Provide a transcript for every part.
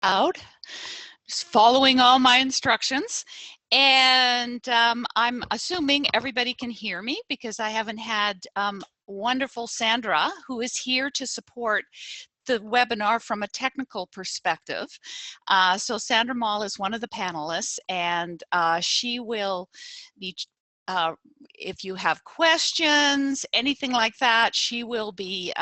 out, just following all my instructions. And I'm assuming everybody can hear me because I haven't had wonderful Sandra, who is here to support the webinar from a technical perspective. So Sandra Mall is one of the panelists, and she will be if you have questions, anything like that, she will be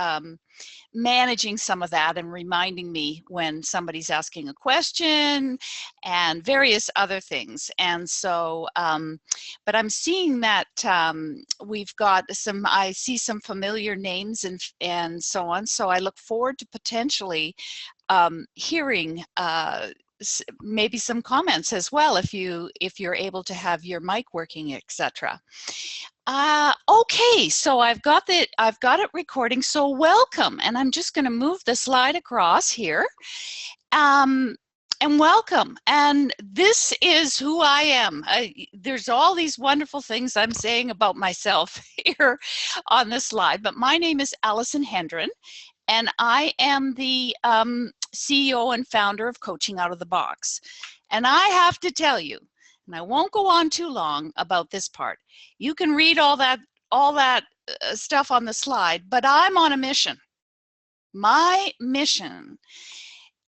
managing some of that and reminding me when somebody's asking a question and various other things. And so, but I'm seeing that we've got some, I see some familiar names and so on. So I look forward to potentially hearing maybe some comments as well if you're able to have your mic working, etc. Okay, so I've got it recording. So welcome, and I'm just going to move the slide across here. And welcome, and this is who I am. There's all these wonderful things I'm saying about myself here on the slide, but my name is Allison Hendren, and I am the CEO and founder of Coaching Out of the Box. And I have to tell you, and I won't go on too long about this part. You can read all that stuff on the slide, but I'm on a mission. My mission,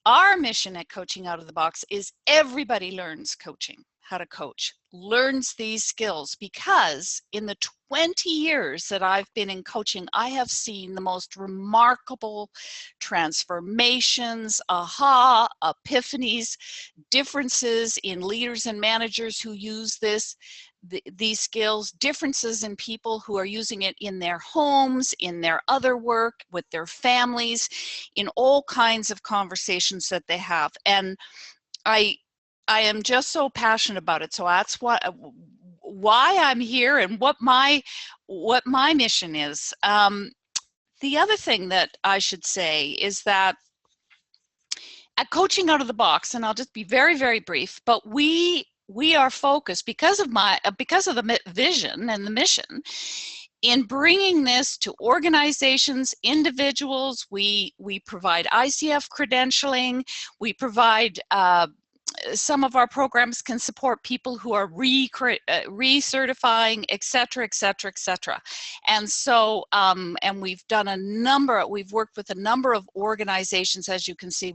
our mission at Coaching Out of the Box is everybody learns coaching, how to coach, learns these skills, because in the 20 years that I've been in coaching, I have seen the most remarkable transformations, aha, epiphanies, differences in leaders and managers who use these skills, differences in people who are using it in their homes, in their other work, with their families, in all kinds of conversations that they have. And I am just so passionate about it. So that's why I'm here and what my mission is. The other thing that I should say is that at Coaching Out of the Box, and I'll just be very, very brief, but we are focused because of the vision and the mission in bringing this to organizations, individuals. We provide ICF credentialing. We provide some of our programs can support people who are recertifying, et cetera, et cetera, et cetera. And so, and we've worked with a number of organizations, as you can see,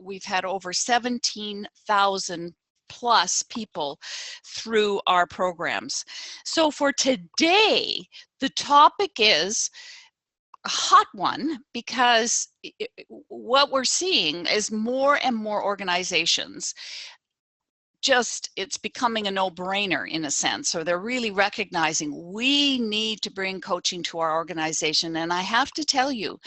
we've had over 17,000 plus people through our programs. So for today, the topic is a hot one, because what we're seeing is more and more organizations, it's becoming a no-brainer in a sense, or they're really recognizing we need to bring coaching to our organization. And I have to tell you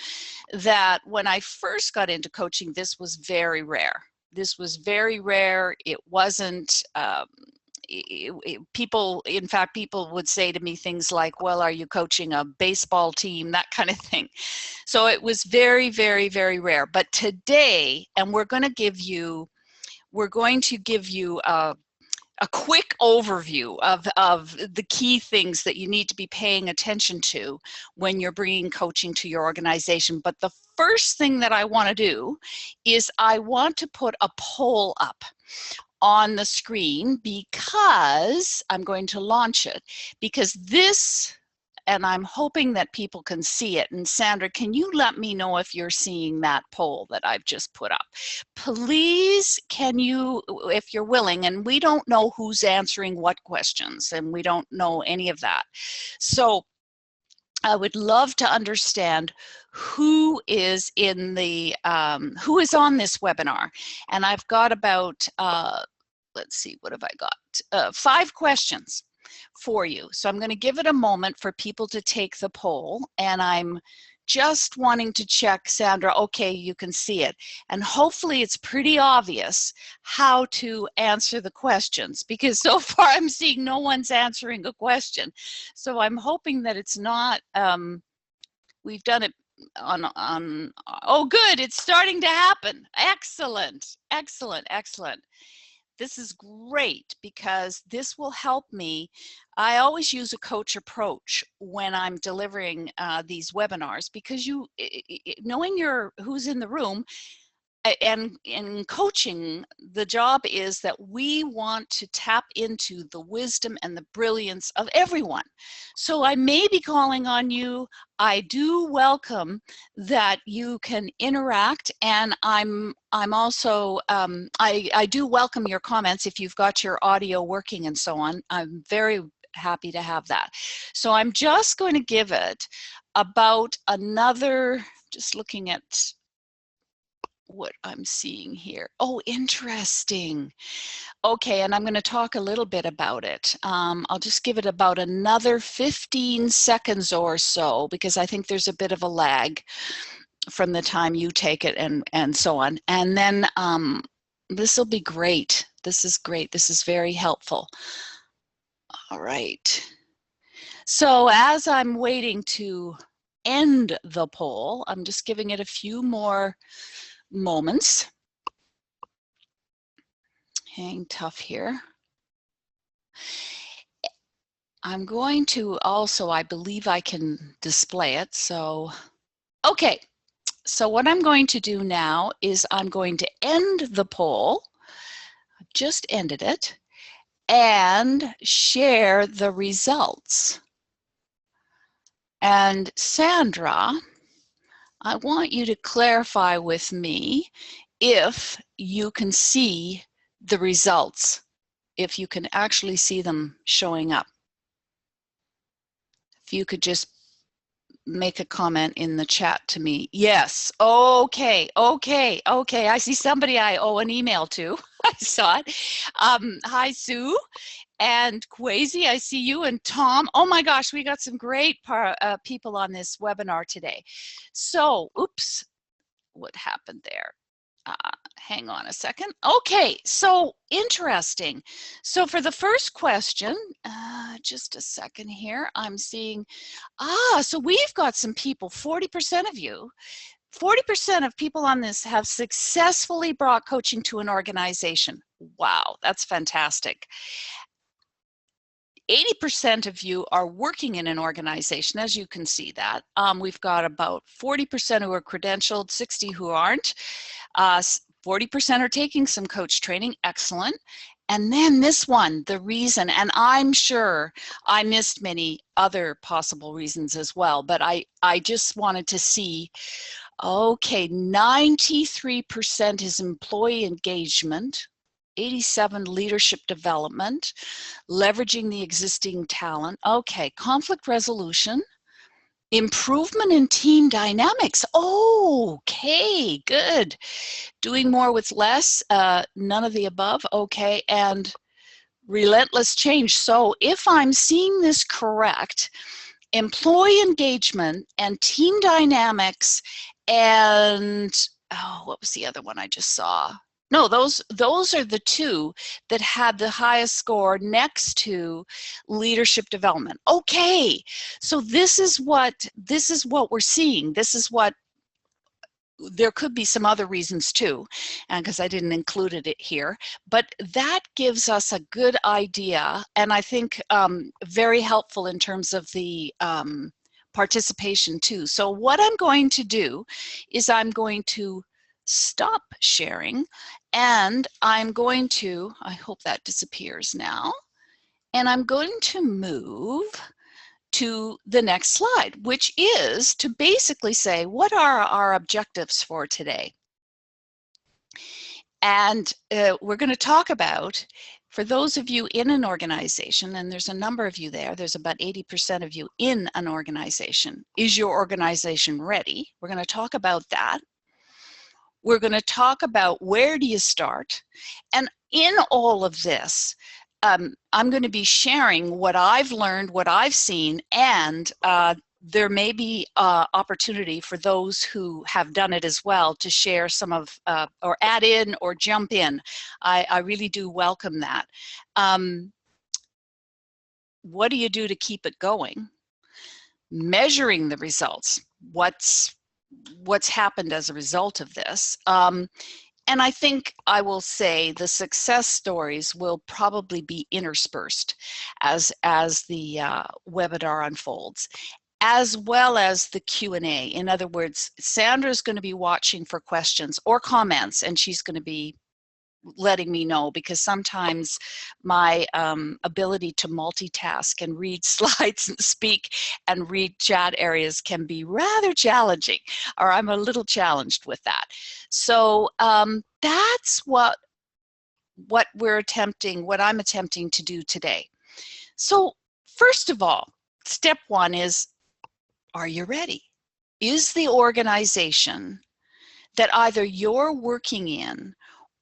that when I first got into coaching, this was very rare. This was very rare. It wasn't people would say to me things like, well, are you coaching a baseball team, that kind of thing. So it was very, very, very rare. But today, and we're going to give you a quick overview of the key things that you need to be paying attention to when you're bringing coaching to your organization. But the first thing that I want to do is I want to put a poll up on the screen, because I'm going to launch it, because this, and I'm hoping that people can see it. And Sandra, can you let me know if you're seeing that poll that I've just put up? Please, can you, if you're willing, and we don't know who's answering what questions, and we don't know any of that. So I would love to understand who is in the, who is on this webinar. And I've got about, let's see, what have I got? 5 questions for you. So I'm going to give it a moment for people to take the poll, and I'm just wanting to check, Sandra, okay, you can see it. And hopefully it's pretty obvious how to answer the questions, because so far I'm seeing no one's answering a question. So I'm hoping that it's not, we've done it on, oh good, it's starting to happen. Excellent, excellent, excellent. This is great, because this will help me. I always use a coach approach when I'm delivering these webinars, because knowing who's in the room and in coaching, the job is that we want to tap into the wisdom and the brilliance of everyone. So I may be calling on you. I do welcome that you can interact, and I'm also I do welcome your comments if you've got your audio working and so on. I'm very happy to have that. So I'm just going to give it about another, just looking at what I'm seeing here. Oh, interesting. Okay, and I'm going to talk a little bit about it. I'll just give it about another 15 seconds or so, because I think there's a bit of a lag from the time you take it and so on. And then this will be great. This is great. This is very helpful. All right. So as I'm waiting to end the poll, I'm just giving it a few more moments. Hang tough here. I'm going to also, I believe I can display it. So, okay. So what I'm going to do now is I'm going to end the poll. I've just ended it, and share the results. And Sandra, I want you to clarify with me if you can see the results, if you can actually see them showing up. If you could just make a comment in the chat to me. Yes. Okay. Okay. Okay. I see somebody I owe an email to. I saw it. Hi, Sue. And Kwesi, I see you, and Tom. Oh my gosh, we got some great people on this webinar today. So, oops, what happened there? Hang on a second. Okay, so interesting. So for the first question, just a second here, I'm seeing, so we've got some people, 40% of you, 40% of people on this have successfully brought coaching to an organization. Wow, that's fantastic. 80% of you are working in an organization, as you can see that. We've got about 40% who are credentialed, 60 who aren't. 40% are taking some coach training, excellent. And then this one, the reason, and I'm sure I missed many other possible reasons as well, but I just wanted to see, okay, 93% is employee engagement, 87 leadership development, leveraging the existing talent. Okay, conflict resolution, improvement in team dynamics. Okay, good. Doing more with less, none of the above. Okay, and relentless change. So if I'm seeing this correct, employee engagement and team dynamics and, oh, what was the other one I just saw? No, those are the two that had the highest score next to leadership development. Okay, so this is what we're seeing. This is what, there could be some other reasons too, because I didn't include it here, but that gives us a good idea, and I think very helpful in terms of the participation too. So what I'm going to do is I'm going to stop sharing, and I'm going to, I hope that disappears now, and I'm going to move to the next slide, which is to basically say, what are our objectives for today? And we're going to talk about, for those of you in an organization, and there's a number of you there, there's about 80% of you in an organization. Is your organization ready? We're going to talk about that. We're going to talk about where do you start? And in all of this, I'm going to be sharing what I've learned, what I've seen, and there may be opportunity for those who have done it as well to share some of, or add in or jump in. I really do welcome that. What do you do to keep it going? Measuring the results. What's happened as a result of this? And I think I will say the success stories will probably be interspersed as the webinar unfolds. as well as the Q&A. In other words, Sandra's going to be watching for questions or comments, and she's going to be letting me know, because sometimes my ability to multitask and read slides and speak and read chat areas can be rather challenging, or I'm a little challenged with that. So that's what I'm attempting to do today. So first of all, step one is, are you ready? Is the organization that either you're working in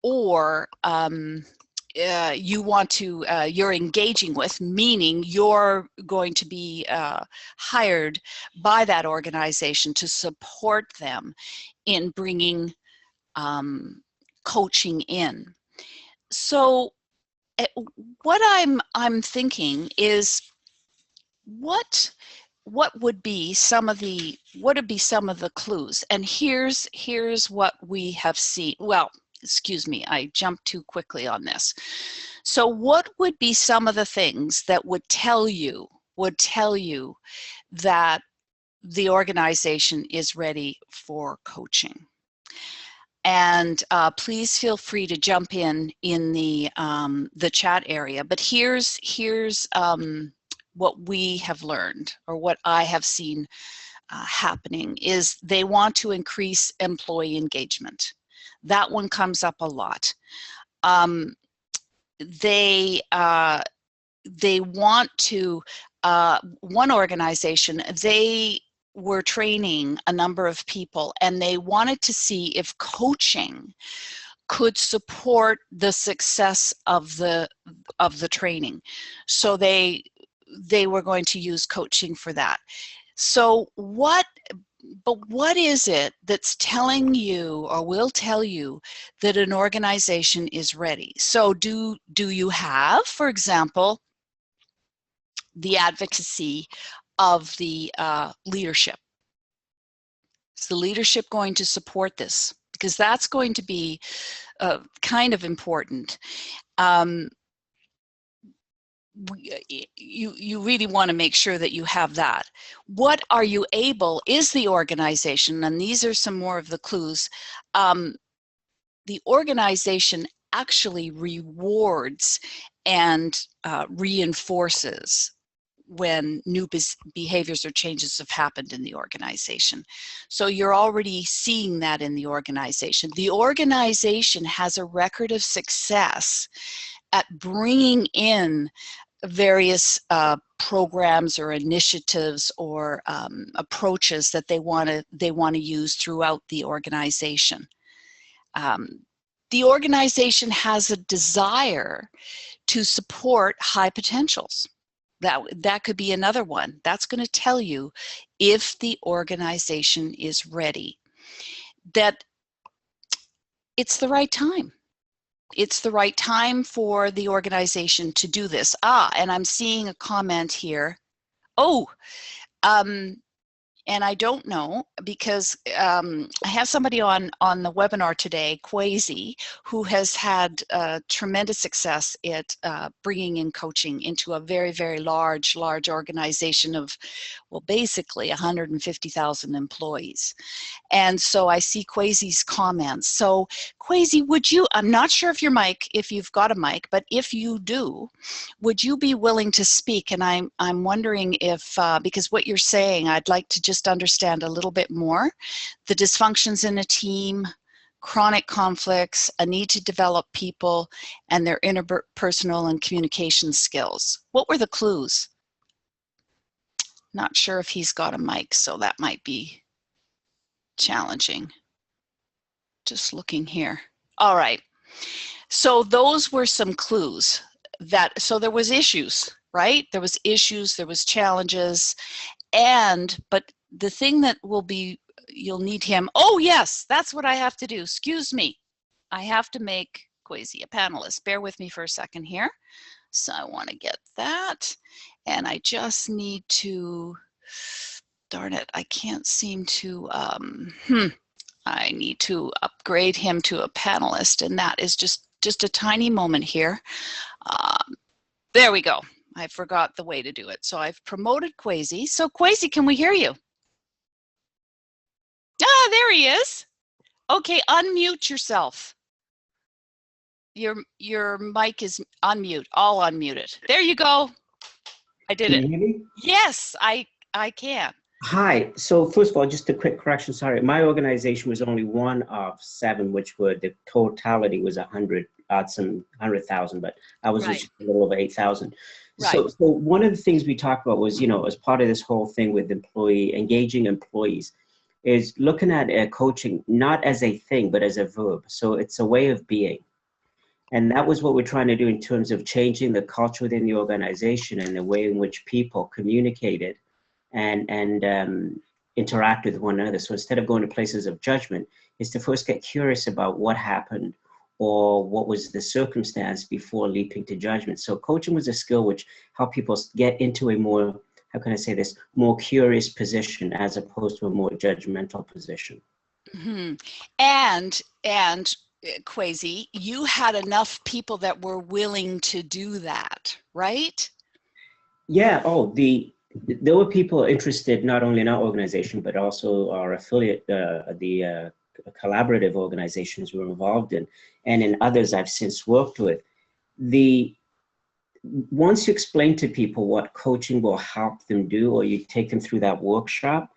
or you're engaging with, meaning you're going to be hired by that organization to support them in bringing coaching in. So what I'm thinking is, what would be some of the clues? And here's what we have seen. Well, excuse me, I jumped too quickly on this. So what would be some of the things that would tell you that the organization is ready for coaching? And please feel free to jump in the chat area. But here's what we have learned, or what I have seen happening, is they want to increase employee engagement. That one comes up a lot. They want to, one organization, they were training a number of people, and they wanted to see if coaching could support the success of the training. So they were going to use coaching for that. So what is it that's telling you, or will tell you, that an organization is ready? So do you have, for example, the advocacy of the leadership? Is the leadership going to support this? Because that's going to be kind of important. You really want to make sure that you have that. What are you able, is the organization, and these are some more of the clues, the organization actually rewards and reinforces when new behaviors or changes have happened in the organization. So you're already seeing that in the organization. The organization has a record of success at bringing in various programs or initiatives or approaches that they want to use throughout the organization. The organization has a desire to support high potentials. That could be another one. That's going to tell you if the organization is ready, that it's the right time. It's the right time for the organization to do this. And I'm seeing a comment here. Oh, and I don't know, because I have somebody on the webinar today, Quasi, who has had tremendous success at bringing in coaching into a very, very large organization of, well, basically 150,000 employees. And so I see Quasi's comments. So Quasi, would you, I'm not sure if you've got a mic, but if you do, would you be willing to speak? And I'm wondering if, because what you're saying, I'd like to just understand a little bit more. The dysfunctions in a team, chronic conflicts, a need to develop people, and their interpersonal and communication skills. What were the clues? Not sure if he's got a mic, so that might be challenging. Just looking here. All right. So those were some clues. So there was issues, right? There was issues, there was challenges, but the thing that you'll need him. Oh yes, that's what I have to do. Excuse me. I have to make Quasi a panelist. Bear with me for a second here. So I want to get that. And I just need to, darn it, I can't seem to, I need to upgrade him to a panelist, and that is just a tiny moment here. There we go. I forgot the way to do it. So I've promoted Kwesi. So Kwesi, can we hear you? Ah, there he is. Okay, unmute yourself. Your mic is unmute. I'll unmute it. There you go. I did it. Can you hear me? Yes, I can. Hi. So first of all, just a quick correction. Sorry, my organization was only one of 7, which were the totality was 100,000, but I was just a little over 8,000. Right. So one of the things we talked about was, as part of this whole thing with engaging employees, is looking at coaching not as a thing but as a verb. So it's a way of being. And that was what we're trying to do in terms of changing the culture within the organization and the way in which people communicated and interact with one another. So instead of going to places of judgment, is to first get curious about what happened or what was the circumstance before leaping to judgment. So coaching was a skill which helped people get into a more, how can I say this, more curious position as opposed to a more judgmental position. Mm-hmm. And Kwesi, you had enough people that were willing to do that, right? Yeah. There were people interested not only in our organization, but also our affiliate, the collaborative organizations we're involved in, and in others I've since worked with. Once you explain to people what coaching will help them do, or you take them through that workshop,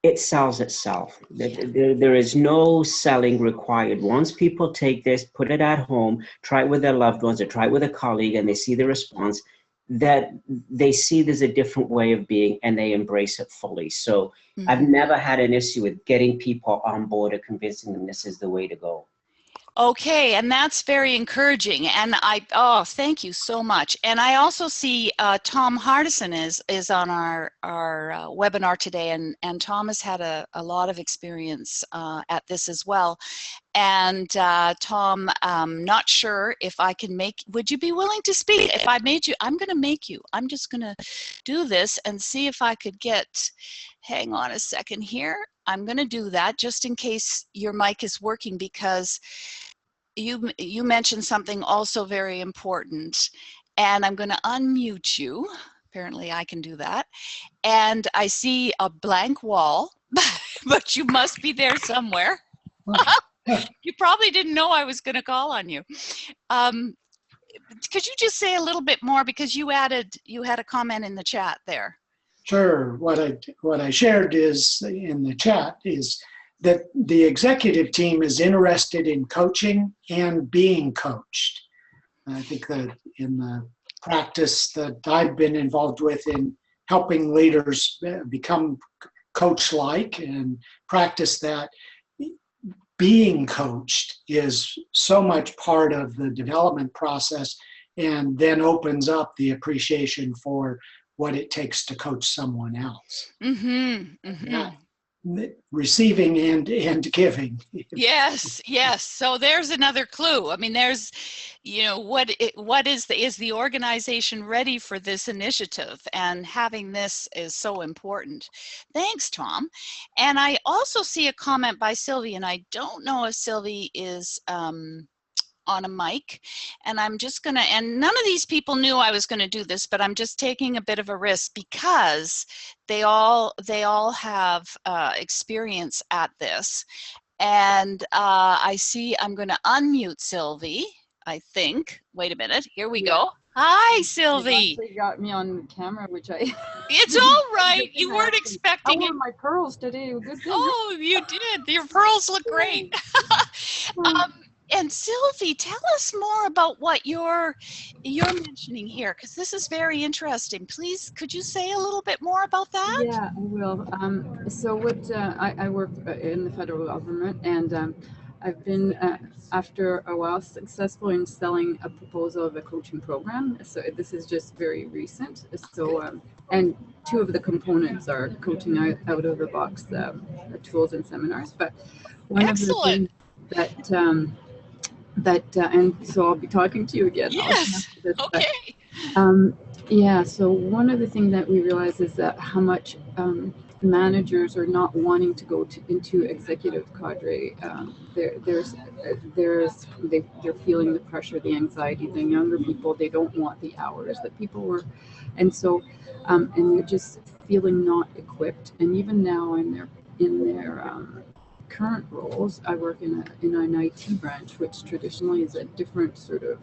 it sells itself. There is no selling required. Once people take this, put it at home, try it with their loved ones, or try it with a colleague, and they see the response, that they see there's a different way of being and they embrace it fully. So I've never had an issue with getting people on board or convincing them this is the way to go. Okay, and that's very encouraging. And thank you so much. And I also see Tom Hardison is on our webinar today, and Tom has had a lot of experience at this as well. And Tom, not sure if I can would you be willing to speak? If I made you, I'm gonna make you. I'm just gonna do this and see if I could hang on a second here. I'm gonna do that just in case your mic is working, because you mentioned something also very important, and I'm gonna unmute you. Apparently I can do that. And I see a blank wall, but you must be there somewhere. You probably didn't know I was going to call on you. Could you just say a little bit more, because you had a comment in the chat there? Sure. What I shared is in the chat is that the executive team is interested in coaching and being coached. I think that in the practice that I've been involved with in helping leaders become coach-like and practice that, being coached is so much part of the development process, and then opens up the appreciation for what it takes to coach someone else. Receiving and giving. Yes. So there's another clue. I mean, there's, is the organization ready for this initiative? And having this is so important. Thanks, Tom. And I also see a comment by Sylvie, and I don't know if Sylvie is on a mic, and I'm just gonna, and none of these people knew I was gonna do this, but I'm just taking a bit of a risk because they all have experience at this. And I see I'm gonna unmute Sylvie, I think. Wait a minute, here we go. Hi, Sylvie. You actually got me on camera, which I... It's all right. You weren't expecting it. I wore my pearls today. Good. Oh, you did. Your pearls look great. And Sylvie, tell us more about what you're mentioning here, because this is very interesting. Please, could you say a little bit more about that? Yeah, I will. So what I work in the federal government, and I've been, after a while, successful in selling a proposal of a coaching program. So this is just very recent. So, and 2 of the components are coaching out of the box tools and seminars. But one Excellent. of the things and so I'll be talking to you again. Yes. Okay. Yeah. So one of the things that we realize is that how much managers are not wanting to go into executive cadre. They're feeling the pressure, the anxiety. The younger people, they don't want the hours that people work, and so and they're just feeling not equipped. And even now in their current roles, I work in an IT branch, which traditionally is a different sort of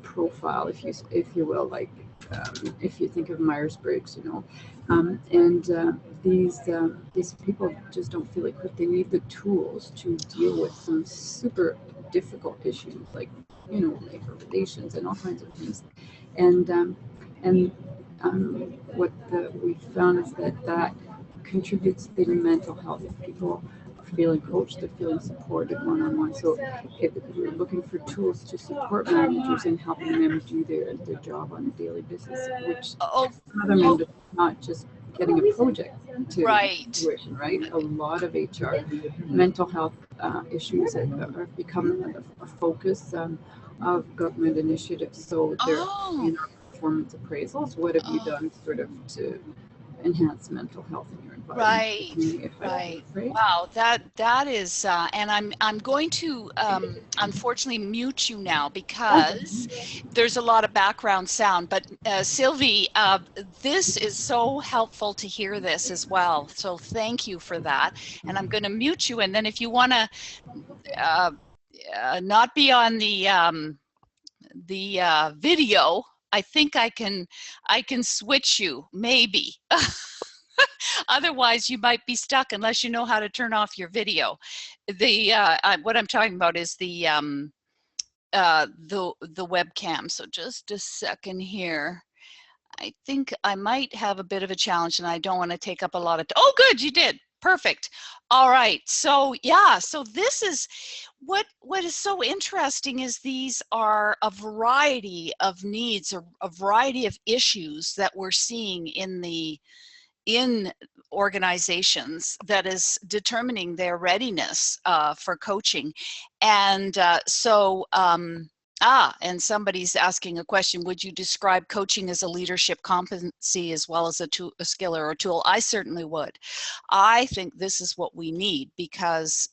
profile, if you will, like if you think of Myers-Briggs, and these people just don't feel equipped. They need the tools to deal with some super difficult issues, like labor relations and all kinds of things, and what we found is that contributes to the mental health. If people are feeling coached, they're feeling supported one-on-one. So if we're looking for tools to support managers in helping them do their job on a daily basis, which other members not just getting a project to fruition, right? A lot of HR mental health issues have become a focus of government initiatives. So they're performance appraisals. What have you done sort of to enhance mental health in your environment? Right. Wow, that is, and I'm going to unfortunately mute you now because there's a lot of background sound. But Sylvie, this is so helpful to hear this as well. So thank you for that. And I'm going to mute you. And then if you want to not be on the video, I think I can switch you, maybe. Otherwise, you might be stuck unless you know how to turn off your video. What I'm talking about is the webcam. So just a second here. I think I might have a bit of a challenge, and I don't want to take up a lot of. Oh, good, you did. Perfect. All right. So yeah. So this is what is so interesting is these are a variety of needs or a variety of issues that we're seeing in organizations that is determining their readiness for coaching. And and somebody's asking a question, would you describe coaching as a leadership competency as well as a skill or a tool? I certainly would. I think this is what we need because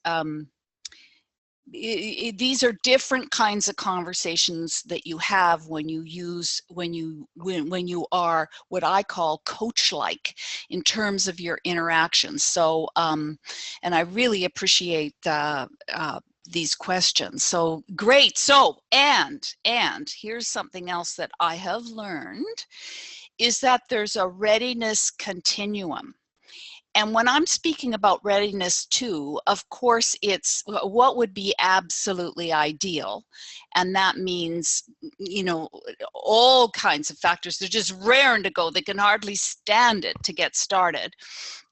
these are different kinds of conversations that you have when you are what I call coach-like in terms of your interactions. So and I really appreciate these questions. So great. So and here's something else that I have learned is that there's a readiness continuum. And when I'm speaking about readiness too, of course, it's what would be absolutely ideal. And that means, all kinds of factors. They're just raring to go. They can hardly stand it to get started.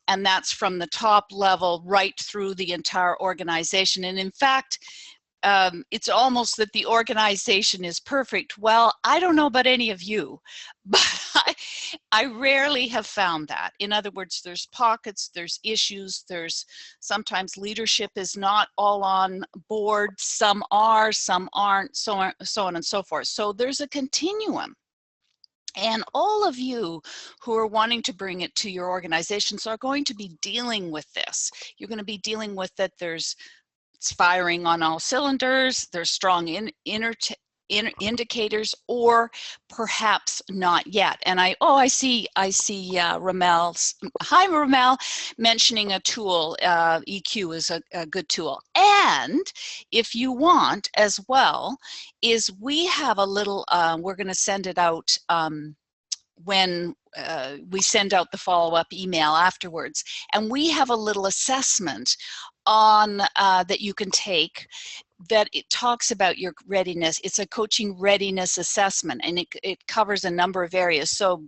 And that's from the top level right through the entire organization. And in fact, it's almost that the organization is perfect. Well, I don't know about any of you, but I rarely have found that. In other words, there's pockets, there's issues, there's sometimes leadership is not all on board. Some are, some aren't, so on and so forth. So there's a continuum. And all of you who are wanting to bring it to your organizations are going to be dealing with this. You're going to be dealing with that it's firing on all cylinders, there's strong indicators, or perhaps not yet. And I see Ramel's, hi Ramel, mentioning a tool. EQ is a good tool. And if you want as well, is we have a little, we're going to send it out when we send out the follow-up email afterwards, and we have a little assessment on that you can take that it talks about your readiness. It's a coaching readiness assessment, and it covers a number of areas. So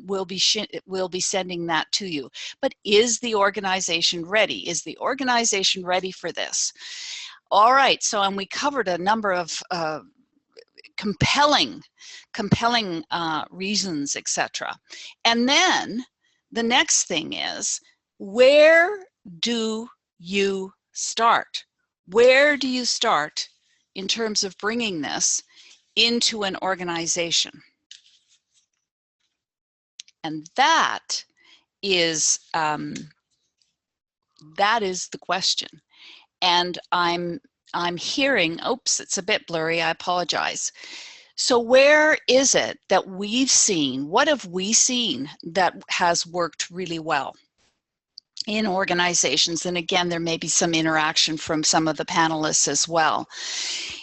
we'll be sending that to you. But is the organization ready? Is the organization ready for this? All right. So, and we covered a number of compelling reasons, etc. And then the next thing is, where do you start? Where do you start in terms of bringing this into an organization? And that is that is the question. And I'm hearing, oops, it's a bit blurry, I apologize. So where is it that we've seen, what have we seen that has worked really well in organizations? And again, there may be some interaction from some of the panelists as well.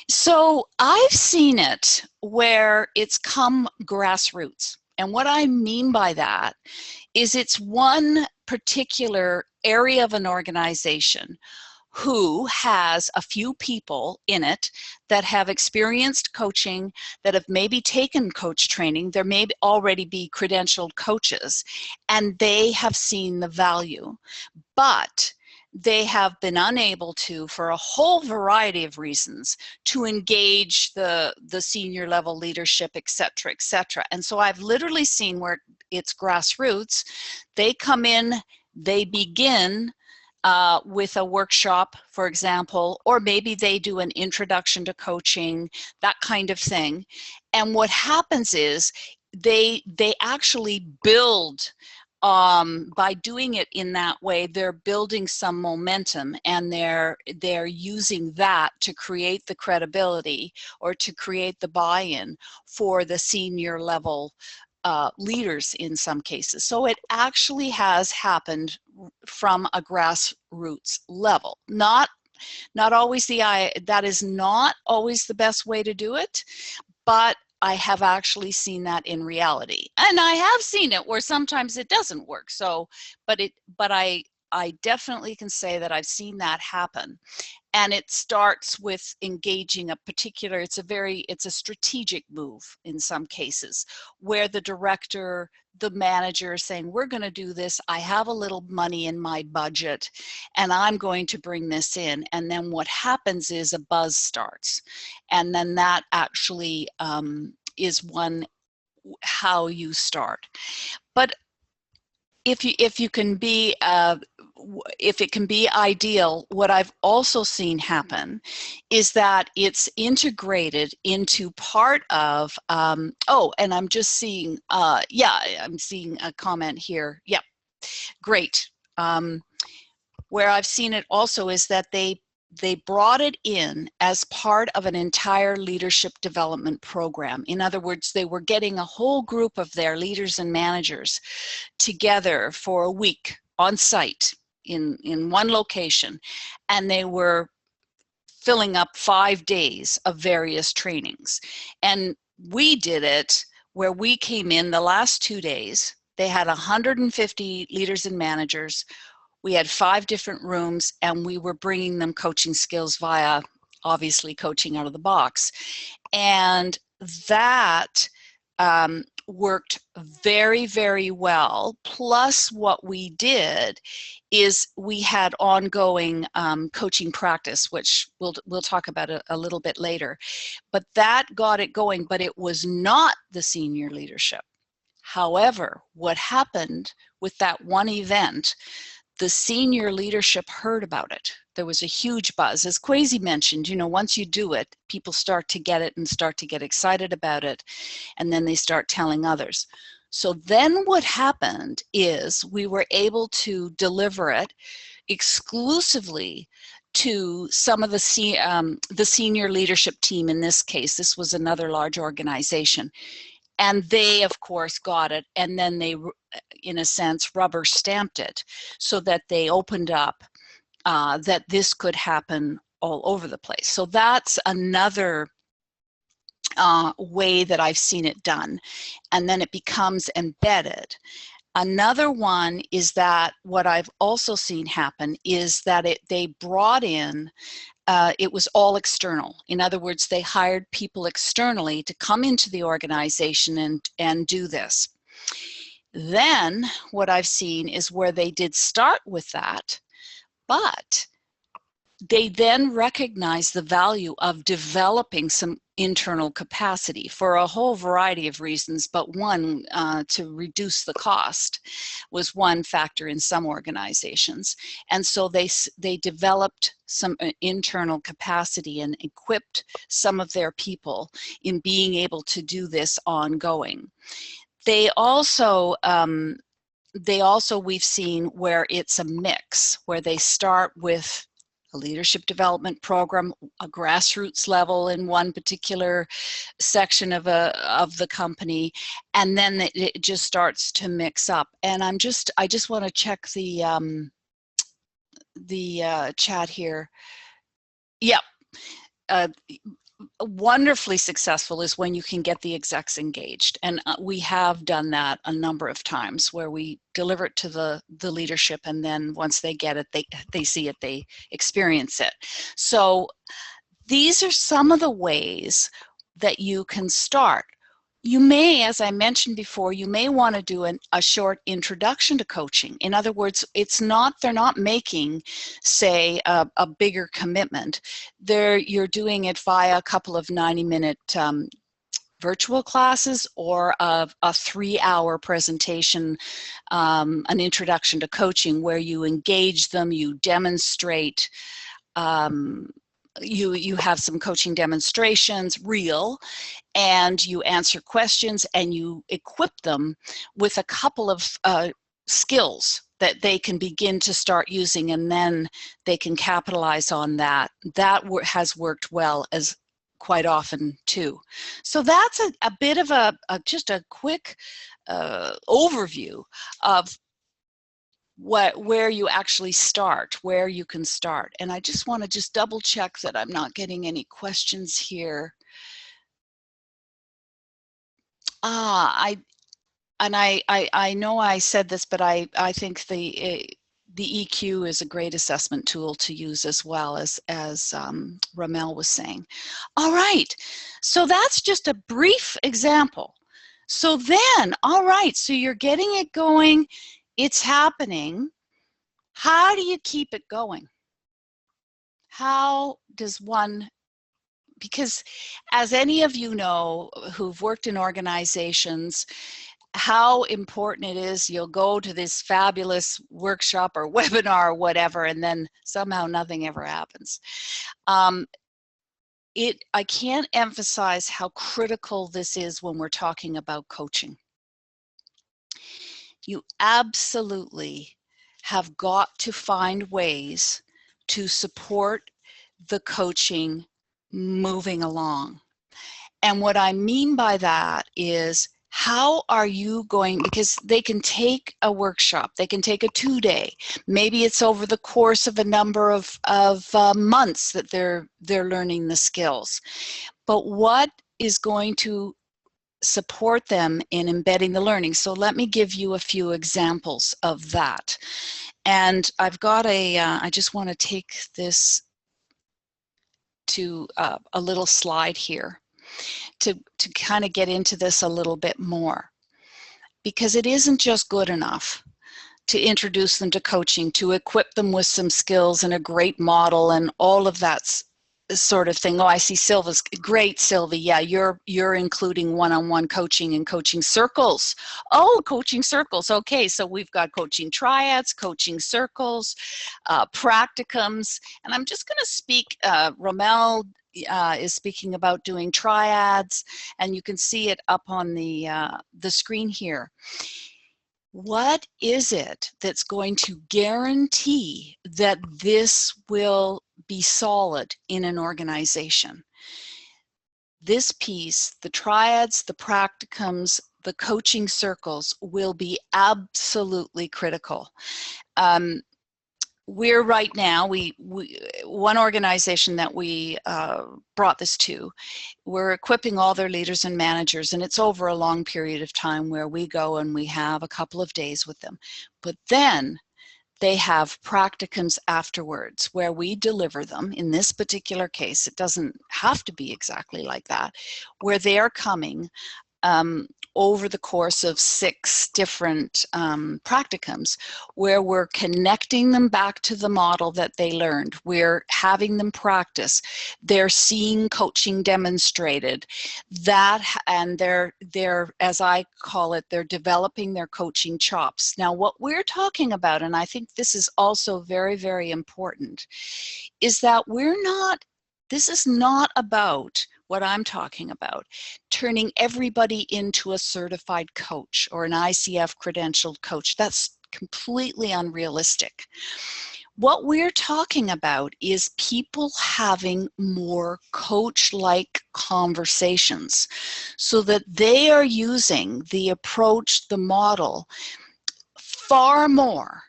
So I've seen it where it's come grassroots. And what I mean by that is it's one particular area of an organization who has a few people in it that have experienced coaching, that have maybe taken coach training. There may already be credentialed coaches, and they have seen the value, but they have been unable to, for a whole variety of reasons, to engage the senior level leadership, et cetera, et cetera. And so I've literally seen where it's grassroots. They come in, they begin with a workshop, for example, or maybe they do an introduction to coaching, that kind of thing. And what happens is they actually build, by doing it in that way, they're building some momentum, and they're using that to create the credibility or to create the buy-in for the senior level leaders in some cases. So it actually has happened from a grassroots level. Not always that is not always the best way to do it, but I have actually seen that in reality. And I have seen it where sometimes it doesn't work. So, but I definitely can say that I've seen that happen. And it starts with engaging a particular, it's a strategic move in some cases, where the director, the manager is saying, we're going to do this. I have a little money in my budget, and I'm going to bring this in. And then what happens is a buzz starts. And then that actually is how you start. But if it can be ideal, what I've also seen happen is that it's integrated into part of, oh, and I'm just seeing, yeah, I'm seeing a comment here. Yep, great. Where I've seen it also is that they brought it in as part of an entire leadership development program. In other words, they were getting a whole group of their leaders and managers together for a week on site in one location, and they were filling up 5 days of various trainings. And we did it where we came in the last 2 days. They had 150 leaders and managers. We had 5 different rooms, and we were bringing them coaching skills via, obviously, coaching out of the box. And that worked very, very well. Plus, what we did is we had ongoing coaching practice, which we'll talk about a little bit later. But that got it going, but it was not the senior leadership. However, what happened with that one event, the senior leadership heard about it. There was a huge buzz. As Kwesi mentioned, you know, once you do it, people start to get it and start to get excited about it, and then they start telling others. So then what happened is we were able to deliver it exclusively to some of the senior leadership team. In this case, this was another large organization. And they, of course, got it, and then they, in a sense, rubber stamped it so that they opened up that this could happen all over the place. So that's another way that I've seen it done. And then it becomes embedded. Another one is that what I've also seen happen is that they brought in, it was all external. In other words, they hired people externally to come into the organization and do this. Then what I've seen is where they did start with that, but they then recognize the value of developing some internal capacity for a whole variety of reasons, but one, to reduce the cost was one factor in some organizations. And so they developed some internal capacity and equipped some of their people in being able to do this ongoing. They also they also, we've seen where it's a mix, where they start with a leadership development program, a grassroots level in one particular section of the company, and then it just starts to mix up. And I just want to check the chat here. Yep. Wonderfully successful is when you can get the execs engaged, and we have done that a number of times, where we deliver it to the leadership, and then once they get it, they see it, they experience it. So these are some of the ways that you can start. You may, as I mentioned before, you may want to do a short introduction to coaching. In other words, they're not making, say, a bigger commitment. You're doing it via a couple of 90-minute virtual classes, or a 3-hour presentation, an introduction to coaching, where you engage them, you demonstrate, you have some coaching demonstrations, real, and you answer questions, and you equip them with a couple of skills that they can begin to start using, and then they can capitalize on that. That has worked well as quite often too. So that's a bit of just a quick overview of where you actually start, where you can start. And I just want to double check that I'm not getting any questions here. I know I said this, but I think the EQ is a great assessment tool to use, as well, as Ramel was saying. All right, so that's just a brief example. So then, all right, so you're getting it going, it's happening. How do you keep it going? How does one, because as any of you know who've worked in organizations, how important it is. You'll go to this fabulous workshop or webinar or whatever, and then somehow nothing ever happens. I can't emphasize how critical this is when we're talking about coaching. You absolutely have got to find ways to support the coaching moving along. And what I mean by that is, how are you going, because they can take a workshop, they can take a 2-day, maybe it's over the course of a number of months that they're learning the skills. But what is going to support them in embedding the learning? So let me give you a few examples of that. And I've got I just want to take this to a little slide here to kind of get into this a little bit more, because it isn't just good enough to introduce them to coaching, to equip them with some skills and a great model and all of that sort of thing. Oh, I see Sylva's. Great, Sylvie. Yeah, you're including one-on-one coaching and coaching circles. Oh, coaching circles. Okay, so we've got coaching triads, coaching circles, practicums, and I'm just going to speak. Romel is speaking about doing triads, and you can see it up on the screen here. What is it that's going to guarantee that this will be solid in an organization? This piece, the triads, the practicums, the coaching circles, will be absolutely critical. We're right now, one organization that we brought this to, we're equipping all their leaders and managers, and it's over a long period of time where we go and we have a couple of days with them. But then they have practicums afterwards where we deliver them. In this particular case, it doesn't have to be exactly like that, where they are coming over the course of 6 different practicums, where we're connecting them back to the model that they learned. We're having them practice. They're seeing coaching demonstrated. And they're, as I call it, they're developing their coaching chops. Now, what we're talking about, and I think this is also very, very important, is that this is not about what I'm talking about, turning everybody into a certified coach or an ICF credentialed coach. That's completely unrealistic. What we're talking about is people having more coach-like conversations so that they are using the approach, the model, far more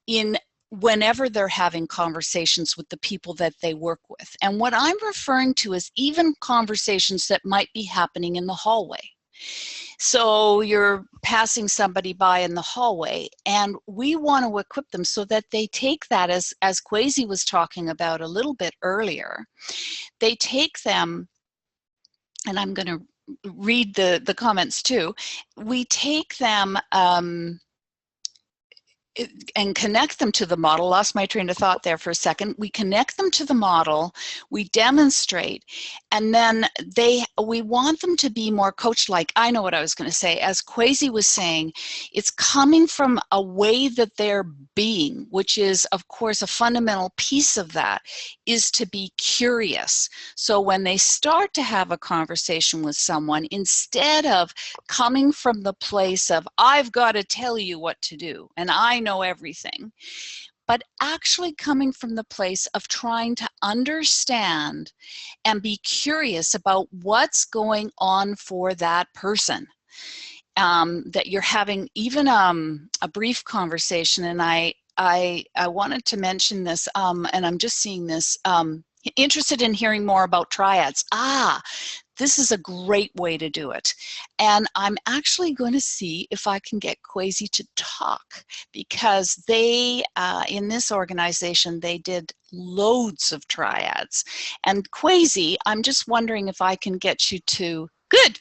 in whenever they're having conversations with the people that they work with. And what I'm referring to is even conversations that might be happening in the hallway. So you're passing somebody by in the hallway, and we want to equip them so that they take that, as Kwesi was talking about a little bit earlier, they take them, and I'm going to read the comments too, we take them and connect them to the model. Lost my train of thought there for a second. We connect them to the model, we demonstrate, and then we want them to be more coach-like. I know what I was going to say. As Kwesi was saying, it's coming from a way that they're being, which is, of course, a fundamental piece of that is to be curious. So when they start to have a conversation with someone, instead of coming from the place of, I've got to tell you what to do, and I know everything, but actually coming from the place of trying to understand and be curious about what's going on for that person. That you're having even a brief conversation, and I wanted to mention this, and I'm just seeing this, interested in hearing more about triads. This is a great way to do it. And I'm actually going to see if I can get Kwesi to talk, because they, in this organization, they did loads of triads. And Kwesi, I'm just wondering if I can get you to, good,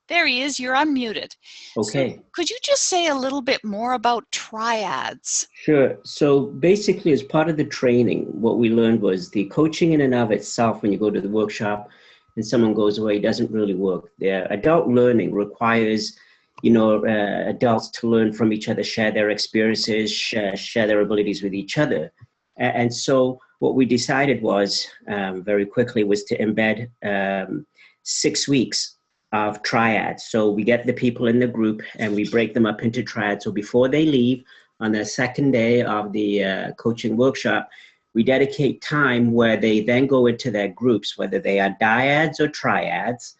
there he is, you're unmuted. Okay. So could you just say a little bit more about triads? Sure. So basically, as part of the training, what we learned was the coaching in and of itself, when you go to the workshop and someone goes away, doesn't really work. The adult learning requires, adults to learn from each other, share their experiences, share their abilities with each other. And so what we decided was, very quickly, was to embed 6 weeks of triads. So we get the people in the group and we break them up into triads. So before they leave on the second day of the coaching workshop, we dedicate time where they then go into their groups, whether they are dyads or triads,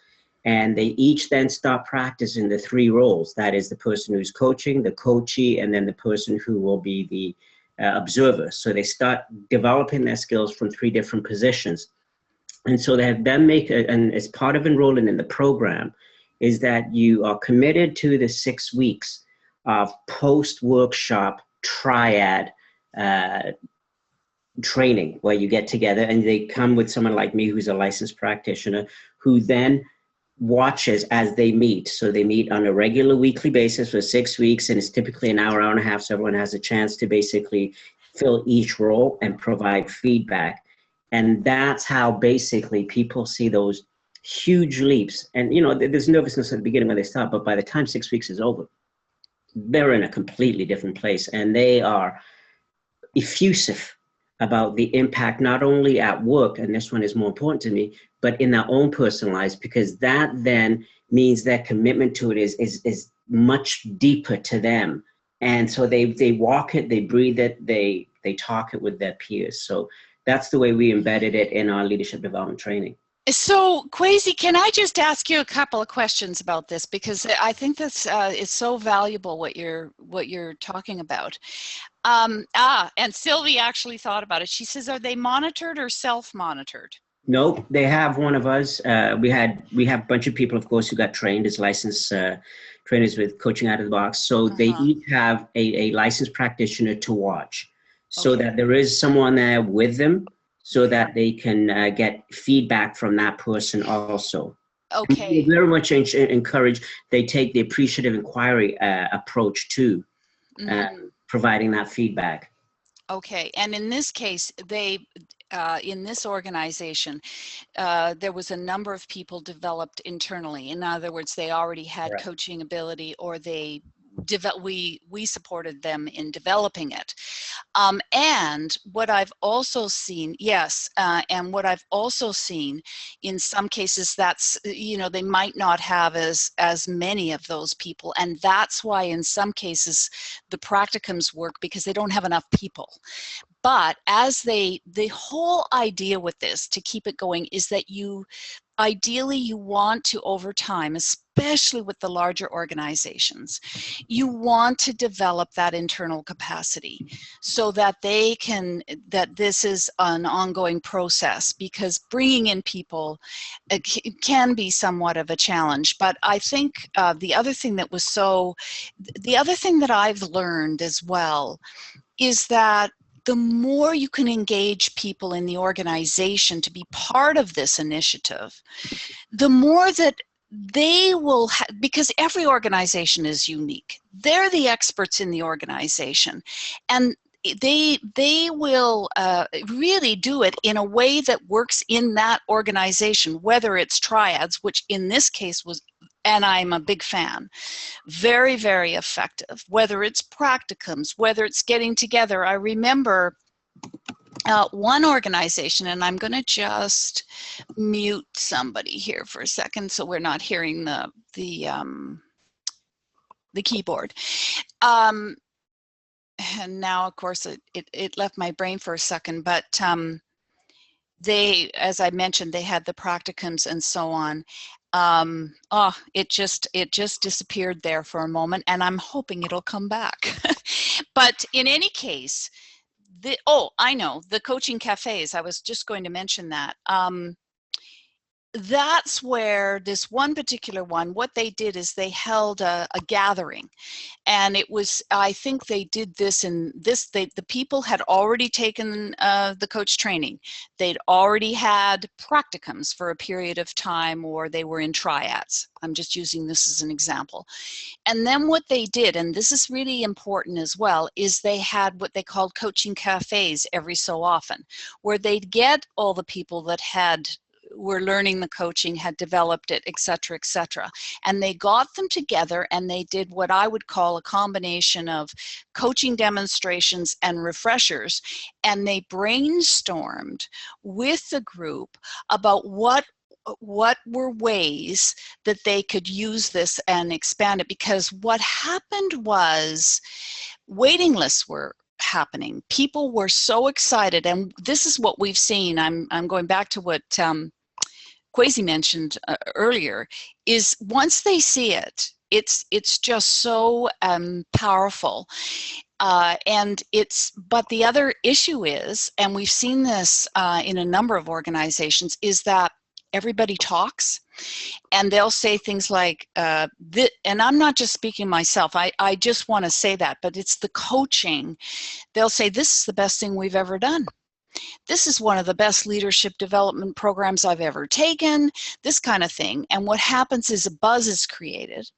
and they each then start practicing the 3 roles. That is the person who's coaching, the coachee, and then the person who will be the observer. So they start developing their skills from 3 different positions. And so they have then and as part of enrolling in the program, is that you are committed to the 6 weeks of post-workshop triad training, where you get together and they come with someone like me who's a licensed practitioner, who then watches as they meet. So they meet on a regular weekly basis for 6 weeks, and it's typically an hour, hour and a half, so everyone has a chance to basically fill each role and provide feedback. And that's how basically people see those huge leaps. And there's nervousness at the beginning when they start, but by the time 6 weeks is over, they're in a completely different place, and they are effusive about the impact, not only at work, and this one is more important to me, but in their own personal lives, because that then means their commitment to it is much deeper to them. And so they walk it, they breathe it, they talk it with their peers. So that's the way we embedded it in our leadership development training. So, Kwesi, can I just ask you a couple of questions about this, because I think this is so valuable what you're talking about. And Sylvie actually thought about it. She says, are they monitored or self-monitored? No, they have one of us. We have a bunch of people, of course, who got trained as licensed trainers with coaching out of the box. So they each have a licensed practitioner to watch, so that there is someone there with them, so that they can get feedback from that person also. Okay. We very much encourage they take the appreciative inquiry approach to providing that feedback. Okay, and in this case, in this organization, there was a number of people developed internally. In other words, they already had coaching ability, or they we supported them in developing it. And what I've also seen, yes, and what I've also seen in some cases, that's, you know, they might not have as many of those people, and that's why in some cases the practicums work, because they don't have enough people. But the whole idea with this, to keep it going, is that ideally you want to, over time, especially with the larger organizations, you want to develop that internal capacity so that this is an ongoing process, because bringing in people can be somewhat of a challenge. But I think the other thing that I've learned as well is that the more you can engage people in the organization to be part of this initiative, the more that they will, because every organization is unique. They're the experts in the organization, and they will really do it in a way that works in that organization, whether it's triads, which in this case was, and I'm a big fan, very, very effective, whether it's practicums, whether it's getting together. I remember one organization, and I'm going to just mute somebody here for a second so we're not hearing the keyboard. And now, of course, it left my brain for a second, but they, as I mentioned, they had the practicums and so on. It just disappeared there for a moment, and I'm hoping it'll come back. But in any case, I know, the coaching cafes, I was just going to mention that. That's where this one particular one, what they did is they held a gathering. And it was, I think they did this the people had already taken the coach training. They'd already had practicums for a period of time, or they were in triads. I'm just using this as an example. And then what they did, and this is really important as well, is they had what they called coaching cafes every so often, where they'd get all the people that were learning the coaching, had developed it, et cetera, and they got them together and they did what I would call a combination of coaching demonstrations and refreshers, and they brainstormed with the group about what were ways that they could use this and expand it. Because what happened was waiting lists were happening. People were so excited, and this is what we've seen. I'm going back to what Kwesi mentioned earlier, is once they see it, it's just so powerful. But the other issue is, and we've seen this in a number of organizations, is that everybody talks, and they'll say things like, and I'm not just speaking myself, I just want to say that, but it's the coaching. They'll say, this is the best thing we've ever done. This is one of the best leadership development programs I've ever taken, this kind of thing. And what happens is a buzz is created.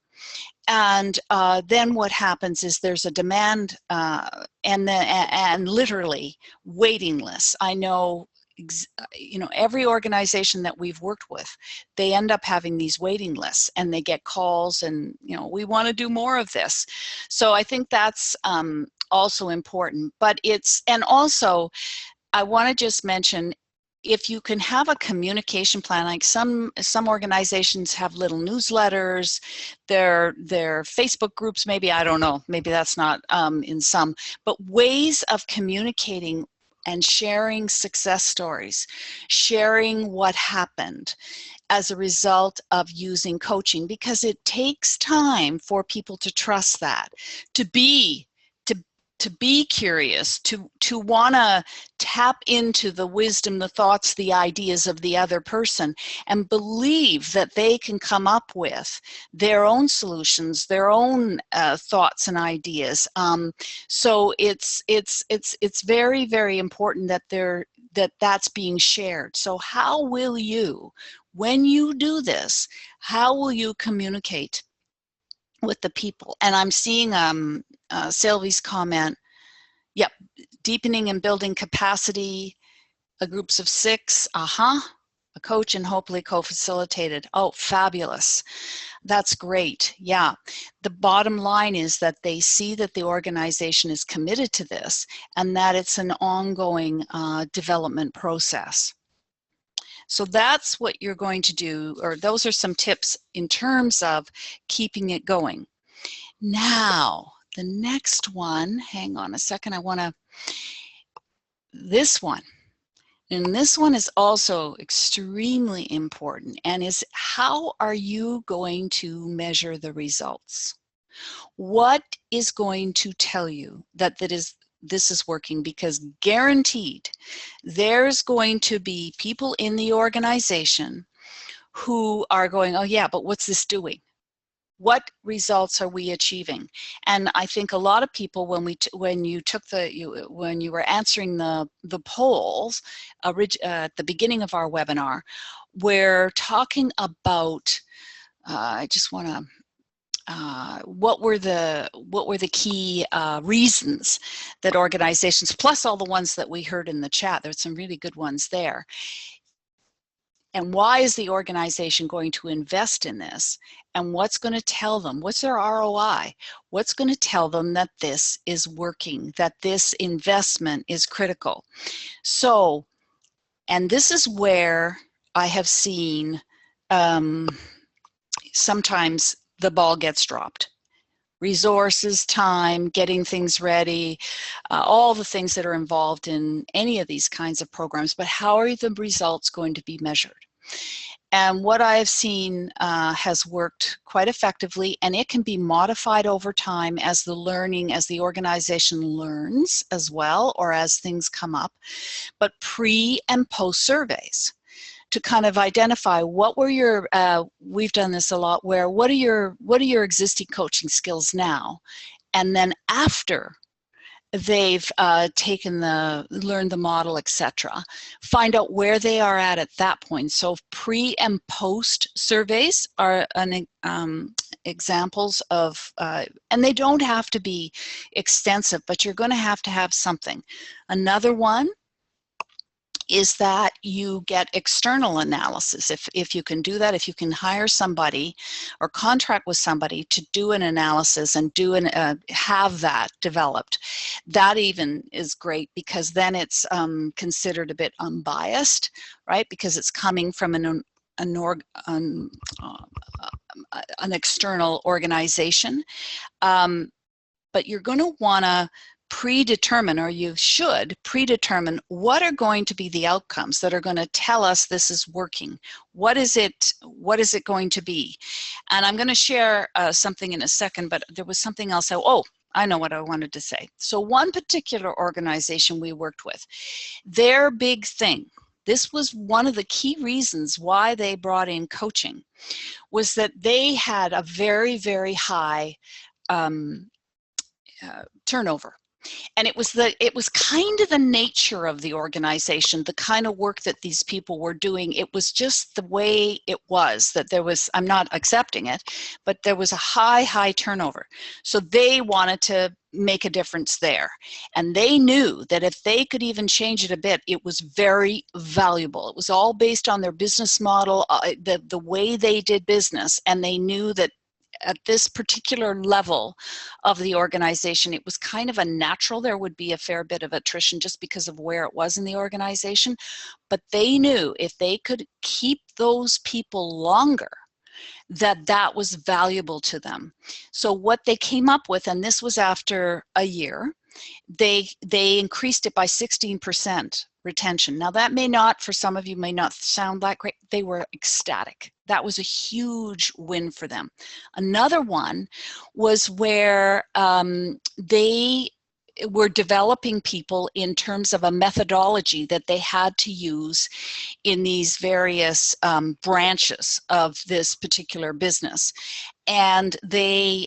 And then what happens is there's a demand and literally waiting lists. I know, every organization that we've worked with, they end up having these waiting lists, and they get calls and, we want to do more of this. So I think that's also important. But and also I want to just mention, if you can have a communication plan, like some organizations have little newsletters, their Facebook groups, maybe, I don't know, maybe that's not in some, but ways of communicating and sharing success stories, sharing what happened as a result of using coaching, because it takes time for people to trust that, to be curious, to want to tap into the wisdom, the thoughts, the ideas of the other person, and believe that they can come up with their own solutions, their own thoughts and ideas. So it's very, very important that that's being shared. So how will you, when you do this, how will you communicate with the people? And I'm seeing Sylvie's comment, yep, deepening and building capacity, groups of 6, A coach and hopefully co-facilitated. Oh, fabulous. That's great. Yeah. The bottom line is that they see that the organization is committed to this and that it's an ongoing development process. So that's what you're going to do, or those are some tips in terms of keeping it going. Now, the next one, hang on a second, this one. And this one is also extremely important, and is how are you going to measure the results? What is going to tell you that this is working? Because guaranteed, there's going to be people in the organization who are going, oh yeah, but what's this doing? What results are we achieving? And I think a lot of people, when you were answering the polls at the beginning of our webinar, we're talking about. I just want to. What were the key reasons that organizations, plus all the ones that we heard in the chat? There's some really good ones there. And why is the organization going to invest in this? And what's going to tell them? What's their ROI? What's going to tell them that this is working, that this investment is critical? So, and this is where I have seen sometimes the ball gets dropped. Resources, time, getting things ready, all the things that are involved in any of these kinds of programs, but how are the results going to be measured? And what I have seen has worked quite effectively, and it can be modified over time as the organization learns as well, or as things come up, but pre and post surveys, to kind of identify what were your, we've done this a lot, where what are your existing coaching skills now? And then after they've learned the model, etc., find out where they are at that point. So pre and post surveys are examples of, and they don't have to be extensive, but you're going to have something. Another one is that you get external analysis. If you can do that, if you can hire somebody or contract with somebody to do an analysis and have that developed, that even is great, because then it's considered a bit unbiased, right? Because it's coming from an external organization. But you're going to want to predetermine, or you should predetermine, what are going to be the outcomes that are going to tell us this is working. What is it going to be? And I'm going to share something in a second, but there was something else. I know what I wanted to say. So one particular organization we worked with, their big thing, this was one of the key reasons why they brought in coaching, was that they had a very, very high turnover. And it was kind of the nature of the organization, the kind of work that these people were doing. It was just the way it was, that there was, I'm not accepting it, but there was a high turnover. So they wanted to make a difference there. And they knew that if they could even change it a bit, it was very valuable. It was all based on their business model, the way they did business. And they knew that at this particular level of the organization, it was kind of a natural. There would be a fair bit of attrition just because of where it was in the organization. But they knew if they could keep those people longer, that was valuable to them. So what they came up with, and this was after a year, they increased it by 16% retention. Now that may not, for some of you, may not sound that great. They were ecstatic. That was a huge win for them. Another one was where they were developing people in terms of a methodology that they had to use in these various branches of this particular business. And they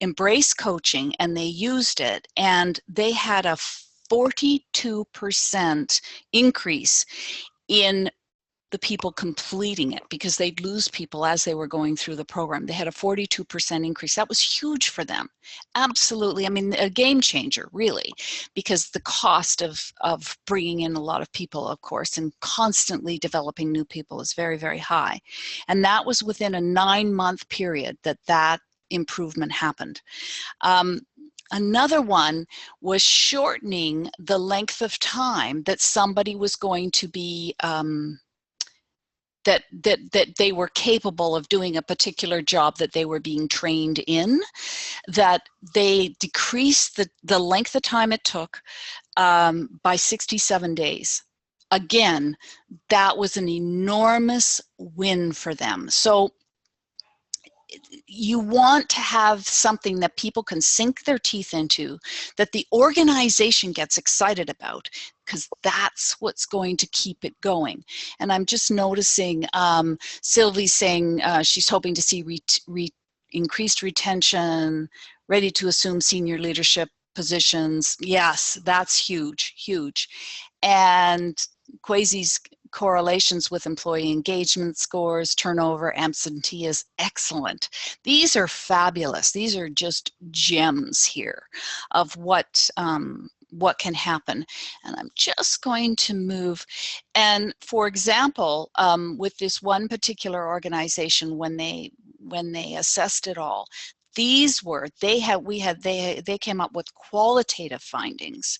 embraced coaching and they used it, and they had a 42% increase in the people completing it, because they'd lose people as they were going through the program. They had a 42% increase. That was huge for them. Absolutely. I mean, a game changer, really, because the cost of bringing in a lot of people, of course, and constantly developing new people is very, very high. And that was within a 9-month period that improvement happened. Another one was shortening the length of time that somebody was going to be that they were capable of doing a particular job that they were being trained in, that they decreased the length of time it took by 67 days. Again, that was an enormous win for them. So you want to have something that people can sink their teeth into, that the organization gets excited about, because that's what's going to keep it going. And I'm just noticing Sylvie saying she's hoping to see increased retention, ready to assume senior leadership positions. Yes, that's huge, huge. And Kwesi's correlations with employee engagement scores, turnover, absenteeism, excellent. These are fabulous. These are just gems here of what can happen. And I'm just going to move. And for example, with this one particular organization, when they assessed it all, these were, they came up with qualitative findings,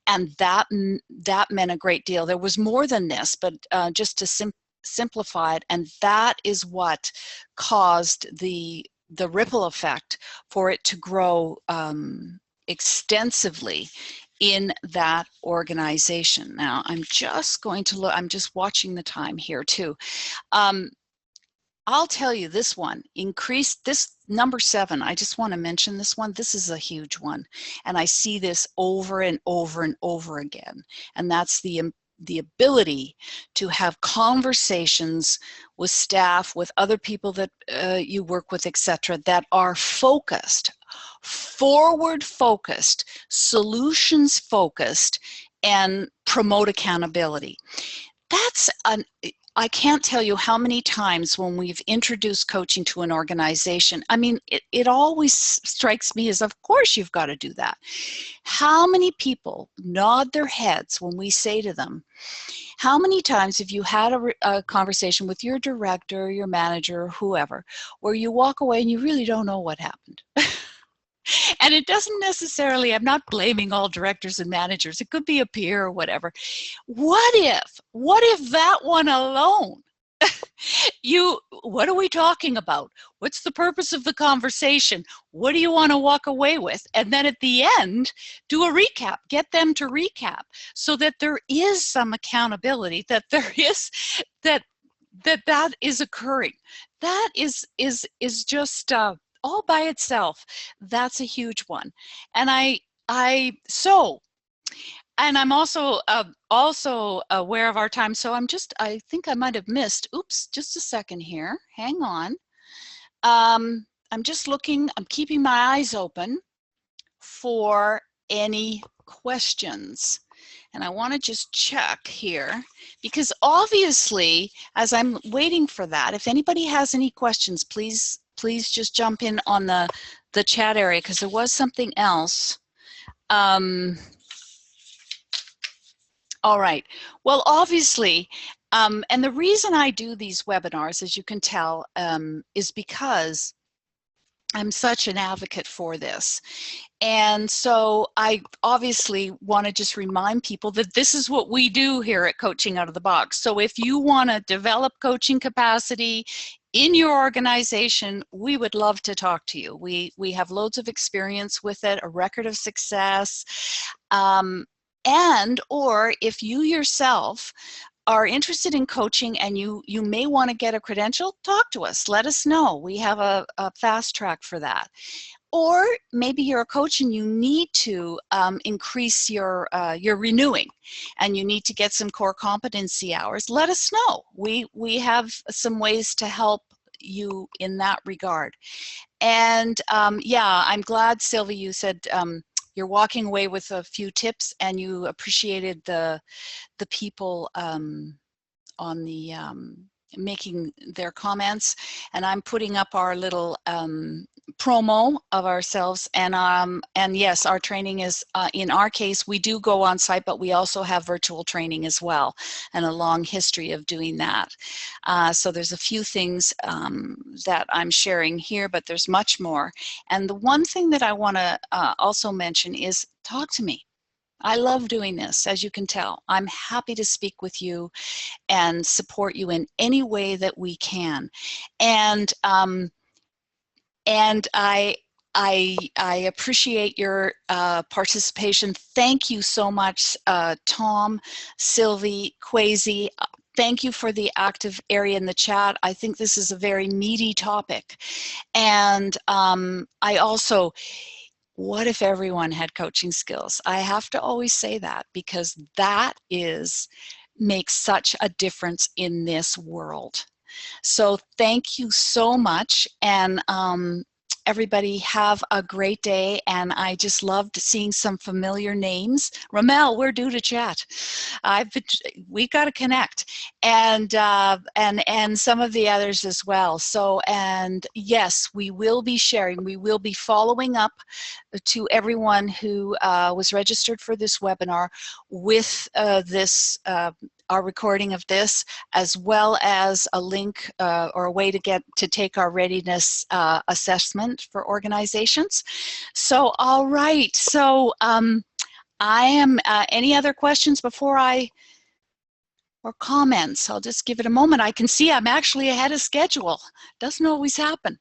and that meant a great deal. There was more than this, but just to simplify it, and that is what caused the ripple effect for it to grow extensively in that organization. Now, I'm just going to look, I'm just watching the time here too. I'll tell you this one, increased, this number 7, I just want to mention this one. This is a huge one. And I see this over and over and over again. And that's the ability to have conversations with staff, with other people that you work with, etc., that are focused, forward focused, solutions focused, and promote accountability. That's I can't tell you how many times when we've introduced coaching to an organization, I mean, it always strikes me as, of course you've got to do that. How many people nod their heads when we say to them, how many times have you had a conversation with your director, your manager, whoever, where you walk away and you really don't know what happened? And it doesn't necessarily, I'm not blaming all directors and managers. It could be a peer or whatever. What if that one alone, what are we talking about? What's the purpose of the conversation? What do you want to walk away with? And then at the end, do a recap, get them to recap so that there is some accountability, that there is, that is occurring. That is just, all by itself, that's a huge one. And I'm also aware of our time, so I think I might have missed, oops, just a second here, hang on. I'm just looking, I'm keeping my eyes open for any questions. And I want to just check here, because obviously, as I'm waiting for that, if anybody has any questions, please just jump in on the chat area, because there was something else. All right. Well, obviously, and the reason I do these webinars, as you can tell, is because I'm such an advocate for this. And so I obviously want to just remind people that this is what we do here at Coaching Out of the Box. So if you want to develop coaching capacity in your organization, we would love to talk to you. We have loads of experience with it, a record of success, and or if you yourself are interested in coaching and you may want to get a credential, talk to us. Let us know. We have a fast track for that. Or maybe you're a coach and you need to increase your renewing, and you need to get some core competency hours. Let us know. We have some ways to help you in that regard. And yeah, I'm glad, Sylvie, you said you're walking away with a few tips, and you appreciated the people making their comments, and I'm putting up our little promo of ourselves. And yes, our training is, in our case, we do go on site, but we also have virtual training as well, and a long history of doing that. So there's a few things that I'm sharing here, but there's much more. And the one thing that I want to also mention is talk to me. I love doing this, as you can tell. I'm happy to speak with you and support you in any way that we can. And I appreciate your participation. Thank you so much, Tom, Sylvie, Kwesi. Thank you for the active area in the chat. I think this is a very meaty topic. And I also, what if everyone had coaching skills? I have to always say that, because that makes such a difference in this world. So thank you so much, and everybody have a great day. And I just loved seeing some familiar names. Ramel, we're due to chat. We got to connect, and some of the others as well. So, and yes, we will be sharing. We will be following up to everyone who was registered for this webinar with our recording of this, as well as a link or a way to take our readiness assessment for organizations. So, all right. So I am, any other questions before or comments? I'll just give it a moment. I can see I'm actually ahead of schedule. Doesn't always happen.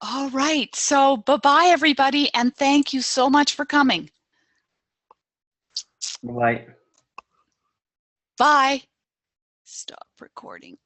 All right. So bye-bye, everybody. And thank you so much for coming. Bye. Bye. Stop recording.